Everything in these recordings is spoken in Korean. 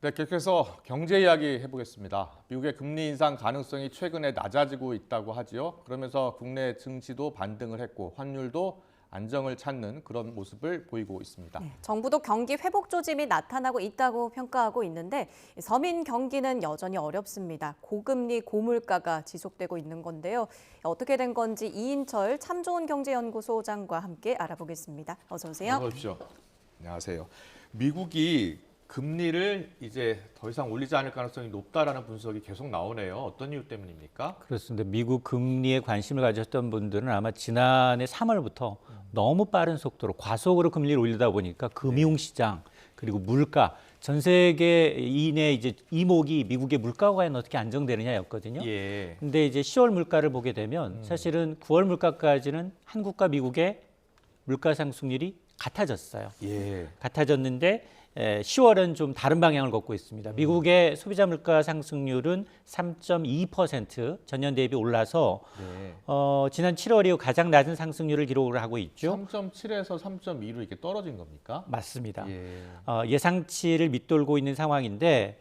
네, 계속해서 경제 이야기 해보겠습니다. 미국의 금리 인상 가능성이 최근에 낮아지고 있다고 하지요. 그러면서 국내 증시도 반등을 했고 환율도 안정을 찾는 그런 모습을 보이고 있습니다. 네, 정부도 경기 회복 조짐이 나타나고 있다고 평가하고 있는데 서민 경기는 여전히 어렵습니다. 고금리, 고물가가 지속되고 있는 건데요. 어떻게 된 건지 이인철 참좋은경제연구소장과 함께 알아보겠습니다. 어서 오세요. 어서 오십시오. 안녕하세요. 미국이 금리를 이제 더 이상 올리지 않을 가능성이 높다라는 분석이 계속 나오네요. 어떤 이유 때문입니까? 그렇습니다. 미국 금리에 관심을 가졌던 분들은 아마 지난해 3월부터 너무 빠른 속도로 과속으로 금리를 올리다 보니까 금융시장 그리고 물가 전 세계인의 이제 이목이 미국의 물가가 과연 어떻게 안정되느냐였거든요. 예. 근데 이제 10월 물가를 보게 되면 사실은 9월 물가까지는 한국과 미국의 물가 상승률이 같아졌어요. 예. 같아졌는데 10월은 좀 다른 방향을 걷고 있습니다. 미국의 소비자 물가 상승률은 3.2% 전년 대비 올라서 네. 지난 7월 이후 가장 낮은 상승률을 기록을 하고 있죠. 3.7에서 3.2로 이렇게 떨어진 겁니까? 맞습니다. 예. 예상치를 밑돌고 있는 상황인데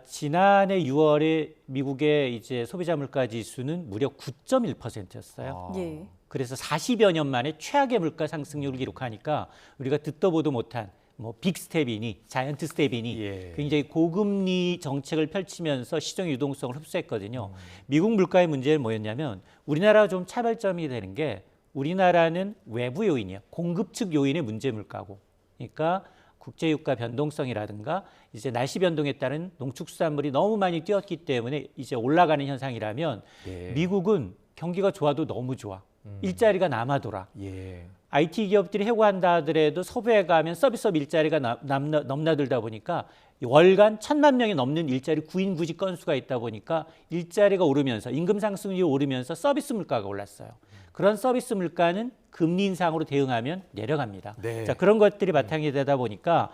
지난해 6월에 미국의 이제 소비자 물가 지수는 무려 9.1%였어요. 예. 그래서 40여 년 만에 최악의 물가 상승률을 기록하니까 우리가 듣도 보도 못한 뭐 빅스텝이니 자이언트 스텝이니 예. 굉장히 고금리 정책을 펼치면서 시장 유동성을 흡수했거든요. 미국 물가의 문제는 뭐였냐면 우리나라가 좀 차별점이 되는 게 우리나라는 외부 요인이에요. 공급 측 요인의 문제 물가고. 그러니까 국제유가 변동성이라든가 이제 날씨 변동에 따른 농축수산물이 너무 많이 뛰었기 때문에 이제 올라가는 현상이라면 예. 미국은 경기가 좋아도 너무 좋아. 일자리가 남아돌아. 예. IT 기업들이 해고한다 하더라도 서부에 가면 서비스업 일자리가 넘나들다 보니까 월간 1,000만 명이 넘는 일자리 구인 구직 건수가 있다 보니까 일자리가 오르면서 임금 상승률이 오르면서 서비스 물가가 올랐어요. 그런 서비스 물가는 금리 인상으로 대응하면 내려갑니다. 네. 자, 그런 것들이 바탕이 되다 보니까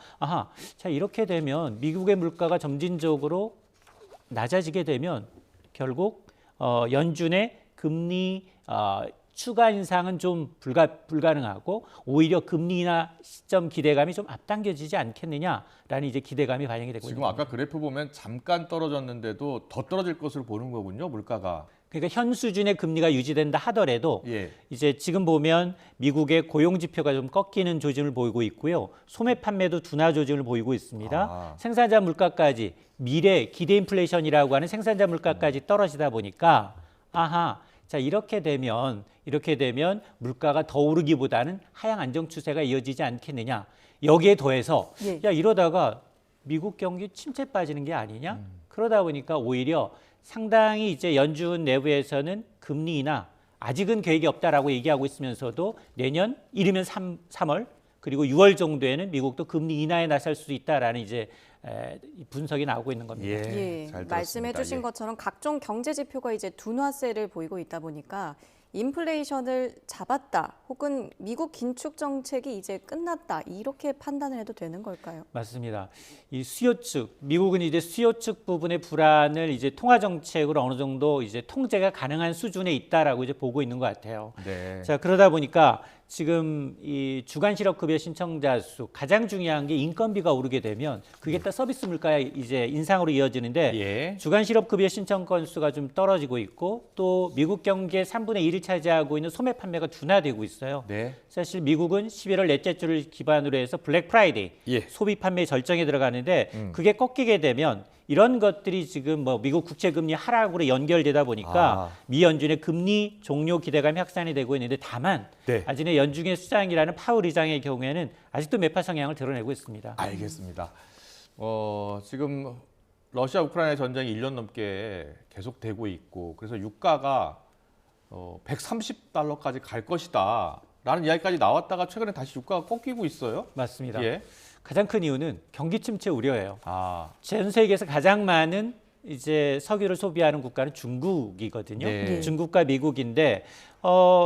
자 이렇게 되면 미국의 물가가 점진적으로 낮아지게 되면 결국 연준의 금리 추가 인상은 좀 불가능하고 오히려 금리 인하 시점 기대감이 좀 앞당겨지지 않겠느냐라는 이제 기대감이 반영이 되고 지금 있는 아까 그래프 보면 잠깐 떨어졌는데도 더 떨어질 것으로 보는 거군요, 물가가. 그러니까 현 수준의 금리가 유지된다 하더라도 예. 이제 지금 보면 미국의 고용 지표가 좀 꺾이는 조짐을 보이고 있고요. 소매 판매도 둔화 조짐을 보이고 있습니다. 생산자 물가까지 미래 기대 인플레이션이라고 하는 생산자 물가까지 떨어지다 보니까 자 이렇게 되면 물가가 더 오르기보다는 하향 안정 추세가 이어지지 않겠느냐. 여기에 더해서 예. 야 이러다가 미국 경기 침체 빠지는 게 아니냐. 그러다 보니까 오히려 상당히 이제 연준 내부에서는 금리 인하 아직은 계획이 없다라고 얘기하고 있으면서도 내년 이르면 3월 그리고 6월 정도에는 미국도 금리 인하에 나설 수 있다라는 이제 분석이 나오고 있는 겁니다. 예, 잘 들었습니다. 말씀해 주신 예. 것처럼 각종 경제 지표가 이제 둔화세를 보이고 있다 보니까 인플레이션을 잡았다 혹은 미국 긴축 정책이 이제 끝났다 이렇게 판단을 해도 되는 걸까요? 맞습니다. 이 수요 측, 미국은 이제 수요 측 부분의 불안을 이제 통화 정책으로 어느 정도 이제 통제가 가능한 수준에 있다라고 이제 보고 있는 것 같아요. 네. 자, 그러다 보니까 지금 이 주간 실업급여 신청자 수 가장 중요한 게 인건비가 오르게 되면 그게 다 서비스 물가의 이제 인상으로 이어지는데 예. 주간 실업급여 신청 건수가 좀 떨어지고 있고 또 미국 경기의 3분의 1을 차지하고 있는 소매 판매가 둔화되고 있어요. 네. 사실 미국은 11월 넷째 주를 기반으로 해서 블랙 프라이데이 예. 소비 판매 절정에 들어가는데 그게 꺾이게 되면 이런 것들이 지금 뭐 미국 국채 금리 하락으로 연결되다 보니까 미 연준의 금리 종료 기대감이 확산이 되고 있는데 다만 네. 아직은 연준의 수장이라는 파월 의장의 경우에는 아직도 매파 성향을 드러내고 있습니다. 알겠습니다. 지금 러시아 우크라이나 전쟁이 1년 넘게 계속되고 있고 그래서 유가가 130달러까지 갈 것이다 라는 이야기까지 나왔다가 최근에 다시 유가가 꺾이고 있어요. 맞습니다. 예. 가장 큰 이유는 경기 침체 우려예요. 아, 전 세계에서 가장 많은 이제 석유를 소비하는 국가는 중국이거든요. 네. 중국과 미국인데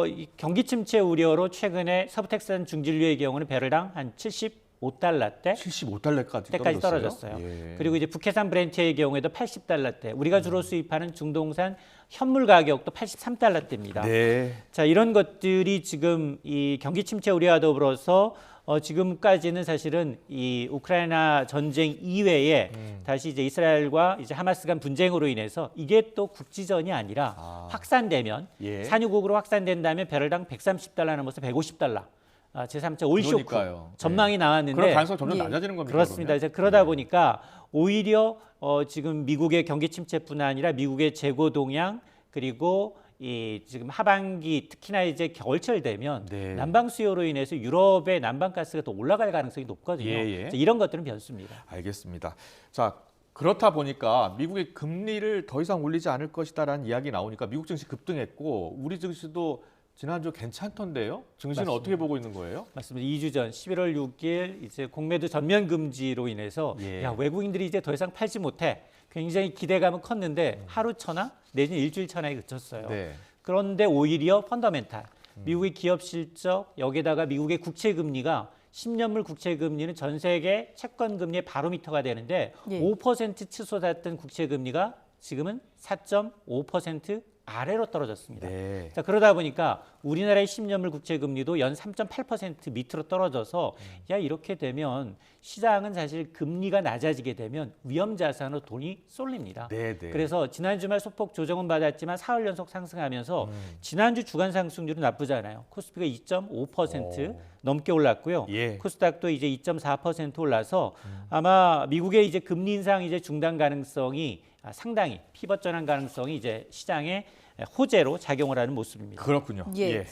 이 경기 침체 우려로 최근에 서부 텍사스 중진류의 경우는 배럴당 한 75달러대 75달러까지 때까지 떨어졌어요. 예. 그리고 이제 북해산 브렌트의 경우에도 80달러대. 우리가 주로 수입하는 중동산 현물 가격도 83달러대입니다. 네. 자, 이런 것들이 지금 이 경기 침체 우려와 더불어서 지금까지는 사실은 이 우크라이나 전쟁 이외에 다시 이제 이스라엘과 이제 하마스 간 분쟁으로 인해서 이게 또 국지전이 아니라 확산되면 예. 산유국으로 확산된다면 배럴당 130달러 넘어서 150달러. 제3차 오일 쇼크 그러니까요. 전망이 나왔는데 그런 가능성이 점점 예. 낮아지는 겁니다. 그렇습니다. 이제 그러다 보니까 오히려 지금 미국의 경기 침체뿐 아니라 미국의 재고 동향 그리고 이 지금 하반기 특히나 이제 겨울철 되면 네. 난방 수요로 인해서 유럽의 난방 가스가 더 올라갈 가능성이 높거든요. 예. 그래서 이런 것들은 변수입니다. 알겠습니다. 자, 그렇다 보니까 미국이 금리를 더 이상 올리지 않을 것이다라는 이야기 나오니까 미국 증시 급등했고 우리 증시도 지난주 괜찮던데요? 증시는 맞습니다. 어떻게 보고 있는 거예요? 맞습니다. 2주 전 11월 6일 이제 공매도 전면 금지로 인해서 예. 야, 외국인들이 이제 더 이상 팔지 못해. 굉장히 기대감은 컸는데 하루 천하 내지는 일주일 천하에 그쳤어요. 네. 그런데 오히려 펀더멘탈 미국의 기업 실적 여기에다가 미국의 국채 금리가 10년물 국채 금리는 전 세계 채권 금리의 바로미터가 되는데 예. 5% 치솟았던 국채 금리가 지금은 4.5% 아래로 떨어졌습니다. 네. 자, 그러다 보니까 우리나라의 10년물 국채 금리도 연 3.8% 밑으로 떨어져서 야, 이렇게 되면 시장은 사실 금리가 낮아지게 되면 위험 자산으로 돈이 쏠립니다. 네. 그래서 지난 주말 소폭 조정은 받았지만 사흘 연속 상승하면서 지난주 주간 상승률은 나쁘지 않아요. 코스피가 2.5% 넘게 올랐고요. 예. 코스닥도 이제 2.4% 올라서 아마 미국의 이제 금리 인상 이제 중단 가능성이 상당히 피벗 전환 가능성이 이제 시장에 호재로 작용을 하는 모습입니다. 그렇군요. 예.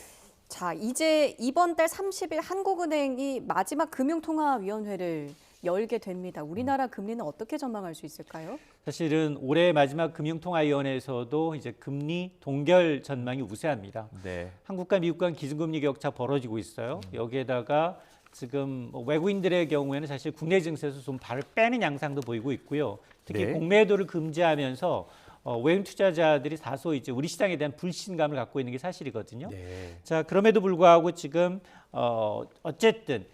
자, 이제 이번 달 30일 한국은행이 마지막 금융통화위원회를 열게 됩니다. 우리나라 금리는 어떻게 전망할 수 있을까요? 사실은 올해 마지막 금융통화위원회에서도 이제 금리 동결 전망이 우세합니다. 네. 한국과 미국 간 기준금리 격차 벌어지고 있어요. 여기에다가 지금 외국인들의 경우에는 사실 국내 증시에서 좀 발을 빼는 양상도 보이고 있고요. 특히 네. 공매도를 금지하면서 외국 투자자들이 다소 이제 우리 시장에 대한 불신감을 갖고 있는 게 사실이거든요. 네. 자, 그럼에도 불구하고 지금 어쨌든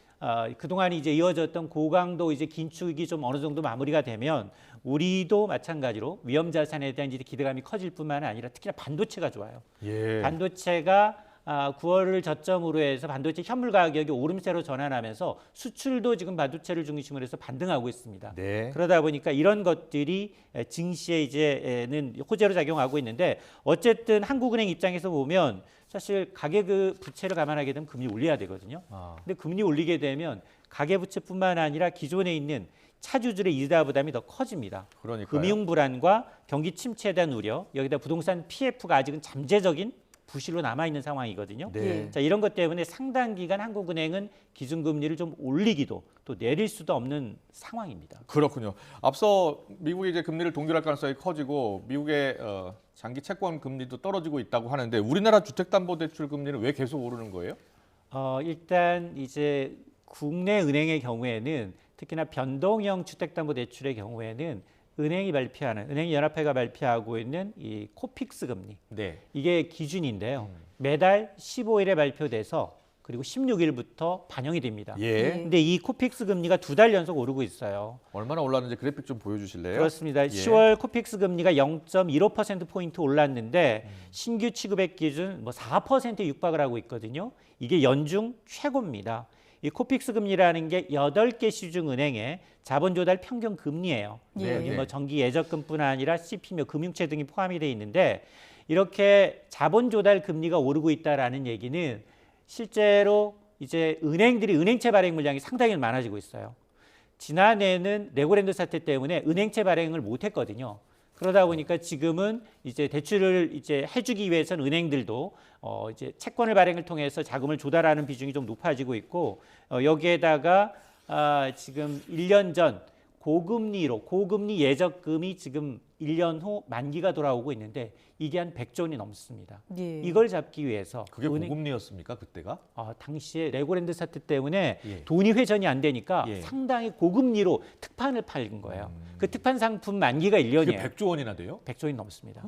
그동안 이제 이어졌던 고강도 이제 긴축이 좀 어느 정도 마무리가 되면 우리도 마찬가지로 위험 자산에 대한 이제 기대감이 커질 뿐만 아니라 특히나 반도체가 좋아요. 예. 반도체가 9월을 저점으로 해서 반도체 현물 가격이 오름세로 전환하면서 수출도 지금 반도체를 중심으로 해서 반등하고 있습니다. 네. 그러다 보니까 이런 것들이 증시에 이제는 호재로 작용하고 있는데 어쨌든 한국은행 입장에서 보면 사실 가계 부채를 감안하게 되면 금리 올려야 되거든요. 근데 금리 올리게 되면 가계 부채뿐만 아니라 기존에 있는 차주들의 이자 부담이 더 커집니다. 그러니까요. 금융 불안과 경기 침체에 대한 우려, 여기다 부동산 PF가 아직은 잠재적인 부실로 남아 있는 상황이거든요. 네. 자, 이런 것 때문에 상당 기간 한국은행은 기준금리를 좀 올리기도 또 내릴 수도 없는 상황입니다. 그렇군요. 앞서 미국이 이제 금리를 동결할 가능성이 커지고 미국의 장기 채권 금리도 떨어지고 있다고 하는데 우리나라 주택담보대출 금리는 왜 계속 오르는 거예요? 일단 이제 국내 은행의 경우에는 특히나 변동형 주택담보대출의 경우에는 은행연합회가 발표하고 있는 이 코픽스 금리 네. 이게 기준인데요. 매달 15일에 발표돼서 그리고 16일부터 반영이 됩니다. 예. 근데 이 코픽스 금리가 2달 연속 오르고 있어요. 얼마나 올랐는지 그래픽 좀 보여주실래요? 그렇습니다. 예. 10월 코픽스 금리가 0.15%포인트 올랐는데 신규 취급액 기준 4%에 육박을 하고 있거든요. 이게 연중 최고입니다. 이 코픽스 금리라는 게 8개 시중 은행의 자본 조달 평균 금리예요. 예. 여기 네. 정기 예적금뿐 아니라 CP며 금융채 등이 포함이 돼 있는데 이렇게 자본 조달 금리가 오르고 있다라는 얘기는 실제로 이제 은행들이 은행채 발행 물량이 상당히 많아지고 있어요. 지난해는 레고랜드 사태 때문에 은행채 발행을 못 했거든요. 그러다 보니까 지금은 이제 대출을 이제 해주기 위해서는 은행들도 이제 채권을 발행을 통해서 자금을 조달하는 비중이 좀 높아지고 있고 여기에다가 지금 1년 전 고금리 예적금이 지금 1년 후 만기가 돌아오고 있는데 이게 한 100조 원이 넘습니다. 예. 이걸 잡기 위해서 그게 고금리였습니까 그때가? 당시에 레고랜드 사태 때문에 예. 돈이 회전이 안 되니까 예. 상당히 고금리로 특판을 팔은 거예요. 그 특판 상품 만기가 1년이에요. 그게 100조 원이나 돼요? 100조 원이 넘습니다.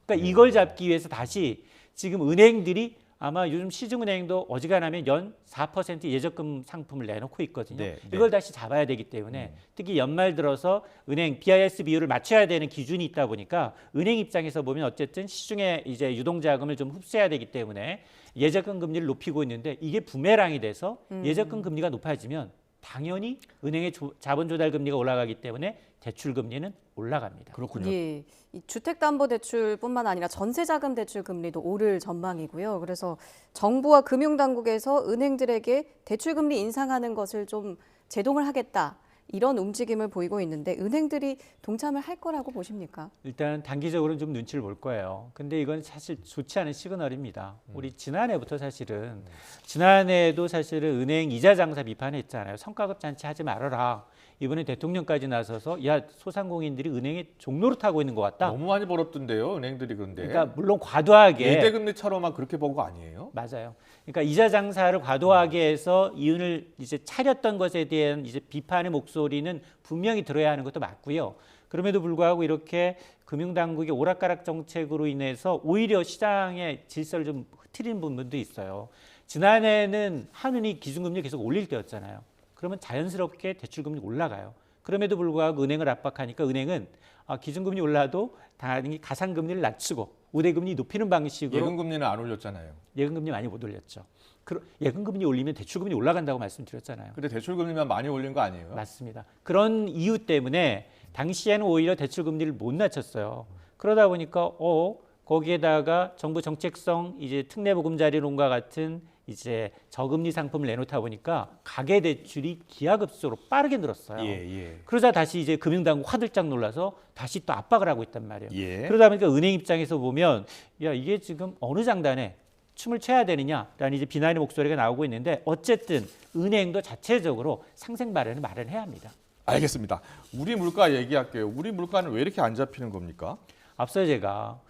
그러니까 이걸 잡기 위해서 다시 지금 은행들이 아마 요즘 시중은행도 어지간하면 연 4% 예적금 상품을 내놓고 있거든요. 네, 이걸 다시 잡아야 되기 때문에 특히 연말 들어서 은행 BIS 비율을 맞춰야 되는 기준이 있다 보니까 은행 입장에서 보면 어쨌든 시중에 이제 유동자금을 좀 흡수해야 되기 때문에 예적금 금리를 높이고 있는데 이게 부메랑이 돼서 예적금 금리가 높아지면 당연히 은행의 자본 조달 금리가 올라가기 때문에 대출 금리는 올라갑니다. 그렇군요. 예, 이 주택담보대출뿐만 아니라 전세자금 대출 금리도 오를 전망이고요. 그래서 정부와 금융당국에서 은행들에게 대출 금리 인상하는 것을 좀 제동을 하겠다. 이런 움직임을 보이고 있는데 은행들이 동참을 할 거라고 보십니까? 일단 단기적으로는 좀 눈치를 볼 거예요. 근데 이건 사실 좋지 않은 시그널입니다. 우리 지난해부터 사실은 지난해에도 사실은 은행 이자 장사 비판했잖아요. 성과급 잔치 하지 말아라. 이번에 대통령까지 나서서 야 소상공인들이 은행에 종로를 타고 있는 것 같다. 너무 많이 벌었던데요, 은행들이 그런데. 그러니까 물론 과도하게 예대금리처럼만 그렇게 본 거 아니에요? 맞아요. 그러니까 이자 장사를 과도하게 해서 이윤을 이제 차렸던 것에 대한 이제 비판의 목소리는 분명히 들어야 하는 것도 맞고요. 그럼에도 불구하고 이렇게 금융당국의 오락가락 정책으로 인해서 오히려 시장의 질서를 좀 흐트리는 부분도 있어요. 지난해는 한은이 기준금리 계속 올릴 때였잖아요. 그러면 자연스럽게 대출금리 올라가요. 그럼에도 불구하고 은행을 압박하니까 은행은 기준금리 올라도 당연히 가산금리를 낮추고 우대금리 높이는 방식으로 예금금리는 안 올렸잖아요. 예금금리 많이 못 올렸죠. 예금금리 올리면 대출금리 올라간다고 말씀드렸잖아요. 근데 대출금리만 많이 올린 거 아니에요? 맞습니다. 그런 이유 때문에 당시에는 오히려 대출금리를 못 낮췄어요. 그러다 보니까 거기에다가 정부 정책성 이제 특례보금자리론과 같은 이제 저금리 상품을 내놓다 보니까 가계 대출이 기하급수로 빠르게 늘었어요. 예. 그러자 다시 이제 금융당국 화들짝 놀라서 다시 또 압박을 하고 있단 말이에요. 예. 그러다 보니까 은행 입장에서 보면 야 이게 지금 어느 장단에 춤을 춰야 되느냐라는 이제 비난의 목소리가 나오고 있는데 어쨌든 은행도 자체적으로 상생 마련을 마련해야 합니다. 알겠습니다. 우리 물가 얘기할게요. 우리 물가는 왜 이렇게 안 잡히는 겁니까? 앞서 제가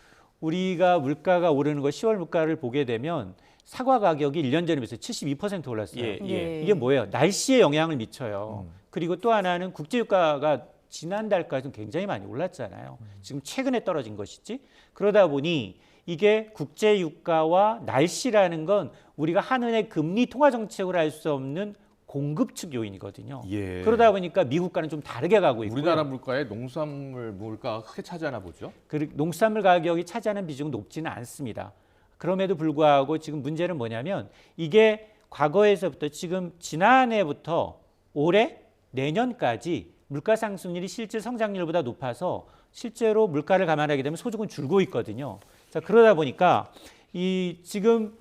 우리가 물가가 오르는 거 10월 물가를 보게 되면 사과 가격이 1년 전에 비해서 72% 올랐어요. 예. 이게 뭐예요? 날씨에 영향을 미쳐요. 그리고 또 하나는 국제유가가 지난달까지는 굉장히 많이 올랐잖아요. 지금 최근에 떨어진 것이지. 그러다 보니 이게 국제유가와 날씨라는 건 우리가 한은의 금리 통화 정책으로 할 수 없는 공급 측 요인이거든요. 예. 그러다 보니까 미국과는 좀 다르게 가고 있고요. 우리나라 물가에 농수산물 물가가 크게 차지하나 보죠? 그리고 농수산물 가격이 차지하는 비중은 높지는 않습니다. 그럼에도 불구하고 지금 문제는 뭐냐면 이게 과거에서부터 지금 지난해부터 올해 내년까지 물가 상승률이 실질 성장률보다 높아서 실제로 물가를 감안하게 되면 소득은 줄고 있거든요. 자, 그러다 보니까 지금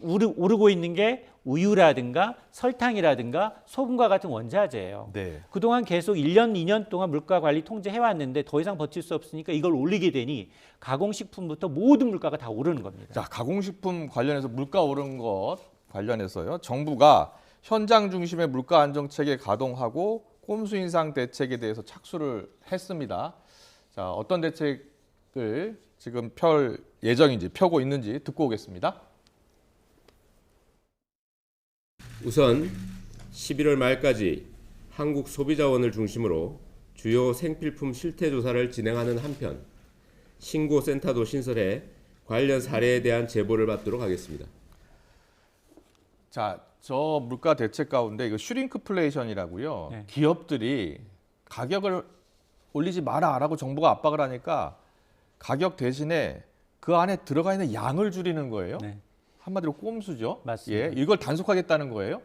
오르고 있는 게 우유라든가 설탕이라든가 소금과 같은 원자재예요. 네. 그동안 계속 1년, 2년 동안 물가 관리 통제해왔는데 더 이상 버틸 수 없으니까 이걸 올리게 되니 가공식품부터 모든 물가가 다 오르는 겁니다. 자, 가공식품 관련해서 물가 오른 것 관련해서요. 정부가 현장 중심의 물가 안정 체계 가동하고 꼼수 인상 대책에 대해서 착수를 했습니다. 자, 어떤 대책을 지금 펼 예정인지 펴고 있는지 듣고 오겠습니다. 우선 11월 말까지 한국 소비자원을 중심으로 주요 생필품 실태 조사를 진행하는 한편 신고센터도 신설해 관련 사례에 대한 제보를 받도록 하겠습니다. 자, 저 물가 대책 가운데 이거 슈링크플레이션이라고요. 네. 기업들이 가격을 올리지 마라라고 정부가 압박을 하니까 가격 대신에 그 안에 들어가 있는 양을 줄이는 거예요. 네. 한마디로 꼼수죠. 맞습니다. 예, 이걸 단속하겠다는 거예요.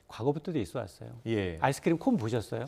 과거부터도 있어 왔어요. 예, 아이스크림 콘 보셨어요?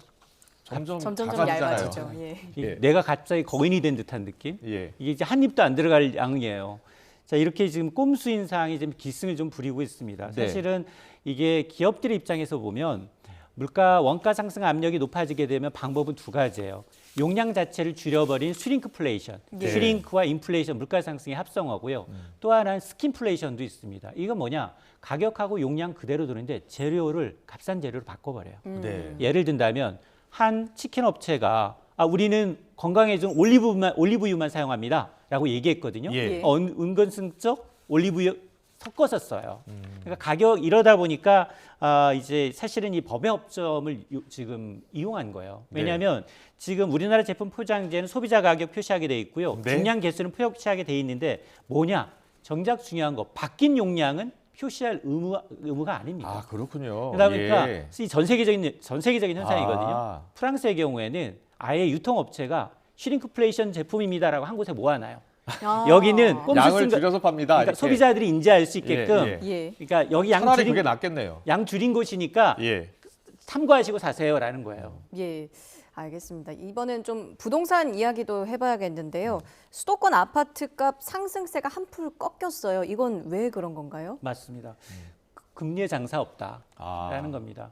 점점 좀 작아지잖아요. 얇아지죠. 예. 예. 내가 갑자기 거인이 된 듯한 느낌? 예, 이게 이제 한 입도 안 들어갈 양이에요. 자, 이렇게 지금 꼼수 인상이 좀 기승을 좀 부리고 있습니다. 네. 사실은 이게 기업들의 입장에서 보면 물가 원가 상승 압력이 높아지게 되면 방법은 두 가지예요. 용량 자체를 줄여버린 슈링크플레이션, 네. 슈링크와 인플레이션, 물가 상승의 합성어고요. 또 하나는 스킨플레이션도 있습니다. 이건 뭐냐? 가격하고 용량 그대로 두는데 재료를 값싼 재료로 바꿔버려요. 네. 예를 든다면 한 치킨 업체가 우리는 건강해진 올리브유만 사용합니다라고 얘기했거든요. 예. 은근슬쩍 올리브유 섞어서 써요. 그러니까 가격 이러다 보니까 이제 사실은 이 범업점을 지금 이용한 거예요. 왜냐하면 지금 우리나라 제품 포장지에는 소비자 가격 표시하게 돼 있고요. 네. 중량 개수는 표시하게 돼 있는데 뭐냐? 정작 중요한 거 바뀐 용량은 표시할 의무가 아닙니다. 아, 그렇군요. 그러다 보니까 예. 이 전 세계적인 현상이거든요. 아. 프랑스의 경우에는 아예 유통업체가 슈링크플레이션 제품입니다라고 한 곳에 모아놔요. 아. 여기는 꼼수 양을 쓴 거, 줄여서 팝니다. 그러니까 이렇게. 소비자들이 인지할 수 있게끔. 예, 예. 그러니까 여기 차라리 그게 낫겠네요. 양 줄인 곳이니까 예. 참고하시고 사세요라는 거예요. 예, 알겠습니다. 이번엔 좀 부동산 이야기도 해봐야겠는데요. 수도권 아파트값 상승세가 한풀 꺾였어요. 이건 왜 그런 건가요? 맞습니다. 금리에 장사 없다라는 아. 겁니다.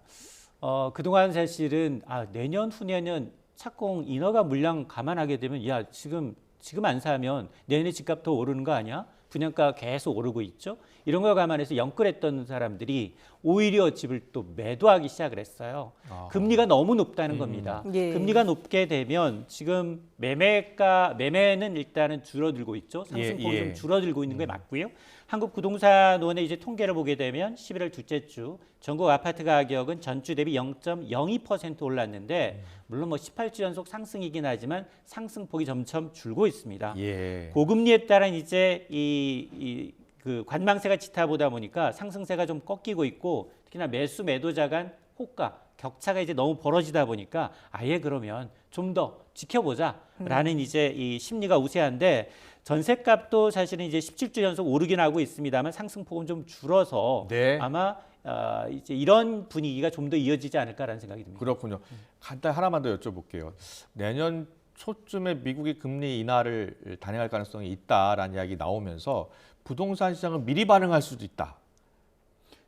그동안 사실은 내년 후년은 착공 인허가 물량 감안하게 되면 야 지금 안 사면 내년에 집값 더 오르는 거 아니야? 분양가 계속 오르고 있죠. 이런 걸 감안해서 영끌했던 사람들이 오히려 집을 또 매도하기 시작을 했어요. 아. 금리가 너무 높다는 겁니다. 예. 금리가 높게 되면 지금 매매는 일단은 줄어들고 있죠. 상승폭이 예. 좀 줄어들고 있는 게 맞고요. 한국부동산원의 이제 통계를 보게 되면 11월 둘째 주 전국 아파트 가격은 전주 대비 0.02% 올랐는데 물론 뭐 18주 연속 상승이긴 하지만 상승폭이 점점 줄고 있습니다. 예. 고금리에 따른 이제 그 관망세가 짙어보다 보니까 상승세가 좀 꺾이고 있고 특히나 매도자 간 호가 격차가 이제 너무 벌어지다 보니까 아예 그러면 좀 더 지켜보자라는 이제 이 심리가 우세한데 전세값도 사실은 이제 17주 연속 오르긴 하고 있습니다만 상승폭은 좀 줄어서 네. 아마 이제 이런 분위기가 좀 더 이어지지 않을까라는 생각이 듭니다. 그렇군요. 간단히 하나만 더 여쭤볼게요. 내년 초쯤에 미국이 금리 인하를 단행할 가능성이 있다라는 이야기 나오면서 부동산 시장은 미리 반응할 수도 있다.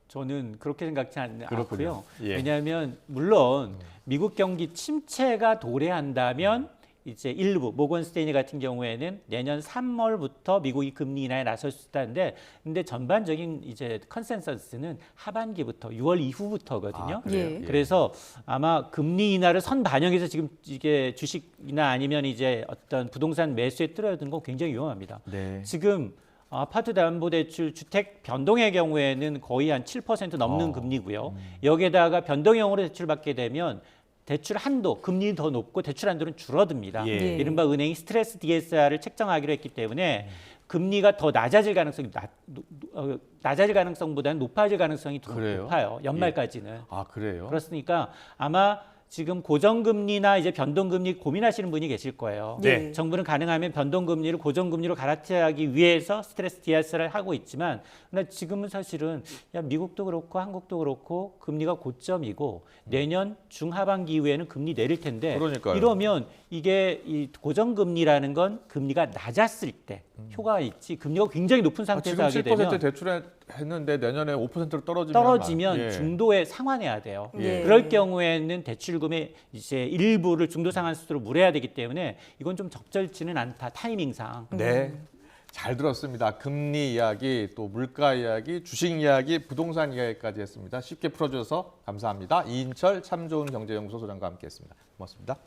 저는 그렇게 생각지 그렇군요. 않고요. 예. 왜냐하면 물론 미국 경기 침체가 도래한다면 이제 일부 모건 스테이니 같은 경우에는 내년 3월부터 미국이 금리 인하에 나설 수 있다는데, 근데 전반적인 이제 컨센서스는 하반기부터 6월 이후부터거든요. 그래요? 예. 그래서 아마 금리 인하를 선반영해서 지금 이게 주식이나 아니면 이제 어떤 부동산 매수에 끌어들는 건 굉장히 위험합니다. 네. 지금 아파트 담보대출 주택 변동의 경우에는 거의 한 7% 넘는 금리고요. 여기에다가 변동형으로 대출받게 되면 대출 한도, 금리는 더 높고 대출 한도는 줄어듭니다. 예. 이른바 은행이 스트레스 DSR을 책정하기로 했기 때문에 금리가 더 낮아질 가능성이 낮아질 가능성보다는 높아질 가능성이 더 그래요? 높아요. 연말까지는. 아, 그래요? 그렇으니까 아마 지금 고정금리나 이제 변동금리 고민하시는 분이 계실 거예요. 네. 정부는 가능하면 변동금리를 고정금리로 갈아타기 위해서 스트레스 DSR을 하고 있지만, 근데 지금은 사실은 미국도 그렇고 한국도 그렇고 금리가 고점이고 내년 중하반기 이후에는 금리 내릴 텐데, 그러니까요. 이러면 이게 이 고정금리라는 건 금리가 낮았을 때 효과가 있지, 금리가 굉장히 높은 상태에서 지금 하게 7% 되면 대출했는데 내년에 5%로 떨어지면 예. 중도에 상환해야 돼요. 예. 그럴 경우에는 대출금의 이제 일부를 중도 상환수로 물어야 되기 때문에 이건 좀 적절치는 않다, 타이밍상. 네. 잘 들었습니다. 금리 이야기, 또 물가 이야기, 주식 이야기, 부동산 이야기까지 했습니다. 쉽게 풀어주셔서 감사합니다. 이인철 참 좋은 경제연구소 소장과 함께했습니다. 고맙습니다.